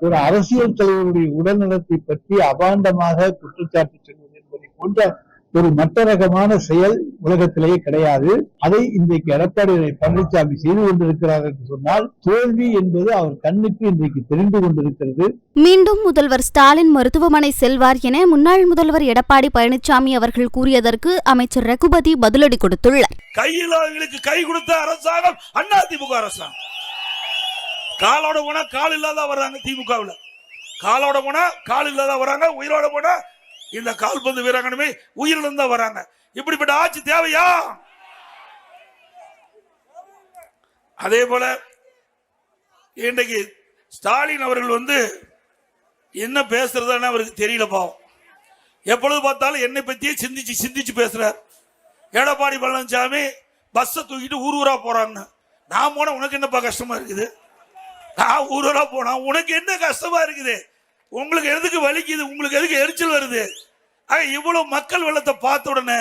ஒரு அரசியல் தலைவருடைய உடல்நலத்தை பற்றி அபாண்டமாக குற்றச்சாட்டு சொல்வது என்பதை போன்ற ஒரு மற்ற ரகமான செயல் உலகத்திலேயே கிடையாது. அதை இன்றைக்கு எடப்பாடி பழனிசாமி செய்து கொண்டிருக்கிறார் என்று சொன்னால் தோல்வி என்பது அவர் கண்ணுக்கு இன்றைக்கு தெரிந்து கொண்டிருக்கிறது. மீண்டும் முதல்வர் ஸ்டாலின் மருத்துவமனை செல்வார் என முன்னாள் முதல்வர் எடப்பாடி பழனிசாமி அவர்கள் கூறியதற்கு அமைச்சர் ரகுபதி பதிலடி கொடுத்துள்ளார். கையிலாதவர்களுக்கு கை கொடுத்த அரசாங்கம் அதிமுக அரசாங்கம். காலோட போனா கால் இல்லாத வர்றாங்க திமுகவில், காலோட போனா கால் இல்லாத வராங்க, உயிரோட போனா இந்த கால்பந்து வீராங்கனமே உயிரிழந்தா வராங்க. இப்படிப்பட்ட ஆட்சி தேவையா? அதே போல இன்றைக்கு ஸ்டாலின் அவர்கள் என்ன பேசுறதுன்னு அவருக்கு தெரியல. பாவம், எப்பொழுது பார்த்தாலும் என்னை பத்தியே சிந்திச்சு பேசுறார். எடப்பாடி பழனிசாமி பஸ்ஸை தூக்கிட்டு ஊர் ஊரா போறாங்க. நான் போன உனக்கு என்னப்பா கஷ்டமா இருக்குது? நான் ஊரா போனா உனக்கு என்ன கஷ்டமா இருக்குது? உங்களுக்கு எதுக்கு வலிக்குது? உங்களுக்கு எதுக்கு எரிச்சல் வருது? இவ்வளவு மக்கள் வெள்ளத்தை பார்த்த உடனே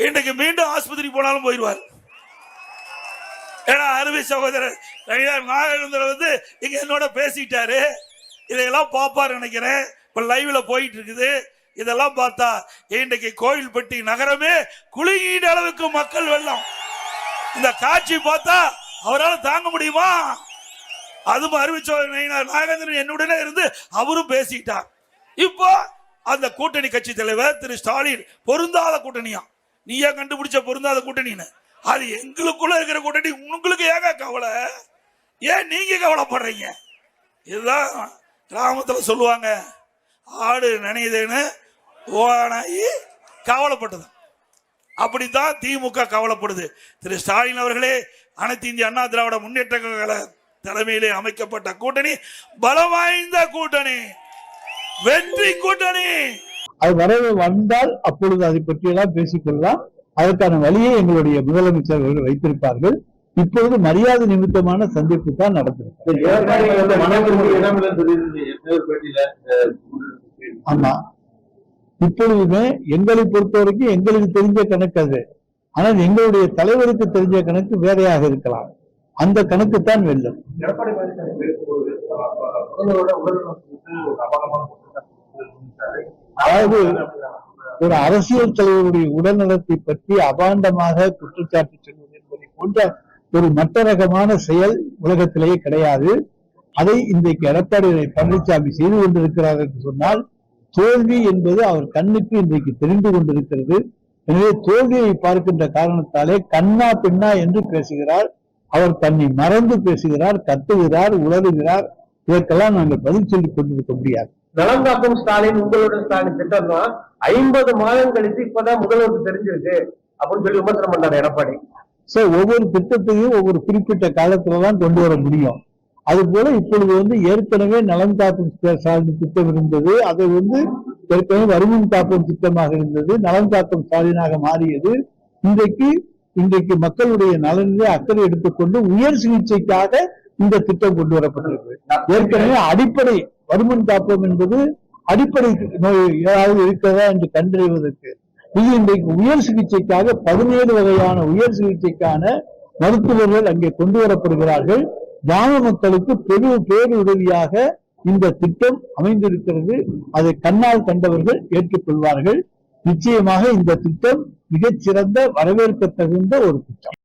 இன்றைக்கு மீண்டும் ஆஸ்பத்திரி போனாலும் போயிடுவார். ஏன்னா அருமை சகோதரர் நாகேந்திரன் இங்க என்னோட பேசிட்டாரு. இதையெல்லாம் பாப்பாரு நினைக்கிறேன். இப்ப லைவ்ல போயிட்டு இருக்குது. இதெல்லாம் பார்த்தா இன்றைக்கு கோயில்பட்டி நகரமே குலுங்கிட அளவுக்கு மக்கள் வெள்ளம். இந்த காட்சி பார்த்தா அவரால் தாங்க முடியுமா? அதுவும் அறிவிச்ச நாகேந்திரன் என்னுடனே இருந்து அவரும் பேசிட்டார். இப்போ அந்த கூட்டணி கட்சி தலைவர் திரு ஸ்டாலின் பொருந்தாத கூட்டணியா, நீயா கண்டுபிடிச்ச பொருந்தாத கூட்டணின்னு, அது எங்களுக்குள்ள இருக்கிற கூட்டணி. உங்களுக்கு ஏங்க கவலை? ஏன் நீங்க கவலைப்படுறீங்க? இதுதான் கிராமத்துல சொல்லுவாங்க, ஆடு நினையுதுன்னு ஓனாயி கவலைப்பட்டது. அப்படித்தான் திமுக கவலைப்படுது. திரு ஸ்டாலின் அவர்களே, அனைத்து இந்திய அண்ணா திராவிட முன்னேற்ற கழக தலைமையிலே அமைக்கப்பட்ட கூட்டணி பலம் வாய்ந்த கூட்டணி, வெற்றி கூட்டணி. அது வரவே வந்தால் அப்பொழுது அதை பற்றியெல்லாம் பேசிக்கொள்ளலாம். அதற்கான வழியை எங்களுடைய முதலமைச்சர் அவர்கள் வைத்திருப்பார்கள். இப்பொழுது மரியாதை நிமித்தமான சந்திப்பு தான் நடந்திருக்கு. ஆமா, இப்பொழுதுமே எங்களை பொறுத்தவரைக்கும் எங்களுக்கு தெரிஞ்ச கணக்கு அது. ஆனால் எங்களுடைய தலைவருக்கு தெரிஞ்ச கணக்கு வேறையாக இருக்கலாம். அந்த கணக்கு தான் வெல்லும். அதாவது ஒரு அரசியல் தலைவருடைய உடல்நலத்தை பற்றி அபாண்டமாக குற்றச்சாட்டு சொல்வது என்பதை போன்ற ஒரு மற்ற ரகமான செயல் உலகத்திலேயே கிடையாது. அதை இன்றைக்கு எடப்பாடி பழனிசாமி செய்து கொண்டிருக்கிறார் என்று சொன்னால் தோல்வி என்பது அவர் கண்ணுக்கு இன்றைக்கு தெரிந்து கொண்டிருக்கிறது. எனவே தோல்வியை பார்க்கின்ற காரணத்தாலே கண்ணா பின்னா என்று பேசுகிறார். அவர் தன்னை மறந்து பேசுகிறார், கத்துகிறார், உளறுகிறார். இதற்கெல்லாம் நாங்கள் பதில் சொல்லிக் கொண்டிருக்க முடியாது. நலம் காக்கும் ஸ்டாலின், உங்களோட ஸ்டாலின் திட்டம் தான் 50 மாதம் கழித்து இப்பதான் முதல்வருக்கு தெரிஞ்சிருக்கு அப்படின்னு சொல்லி விமர்சனம் பண்ணார் எடப்பாடி. ஒவ்வொரு திட்டத்தையும் ஒவ்வொரு குறிப்பிட்ட காலத்துலதான் கொண்டு வர முடியும். அது போல இப்பொழுது ஏற்கனவே நலம் காக்கும் ஸ்டாலின் திட்டம் இருந்தது. அதை ஏற்கனவே வறுமை காக்கும் திட்டமாக இருந்தது. நலம் காக்கும் ஸ்டாலினாக மாறியது. இன்றைக்கு மக்களுடைய நலனிலே அக்கறை எடுத்துக்கொண்டு உயர் சிகிச்சைக்காக இந்த திட்டம் கொண்டு வரப்பட்டிருக்கு. ஏற்கனவே அடிப்படை வருமன் காப்போம் என்பது அடிப்படை நோய் ஏதாவது இருக்கிறதா என்று கண்டறிவதற்கு. இது இன்றைக்கு உயர் சிகிச்சைக்காக 17 வகையான உயர் சிகிச்சைக்கான மருத்துவர்கள் அங்கே கொண்டு வரப்படுகிறார்கள். கிராம மக்களுக்கு பேருதவியாக இந்த திட்டம் அமைந்திருக்கிறது. அதை கண்ணால் கண்டவர்கள் ஏற்றுக்கொள்வார்கள். நிச்சயமாக இந்த திட்டம் மிகச்சிறந்த வரவேற்க தகுந்த ஒரு திட்டம்.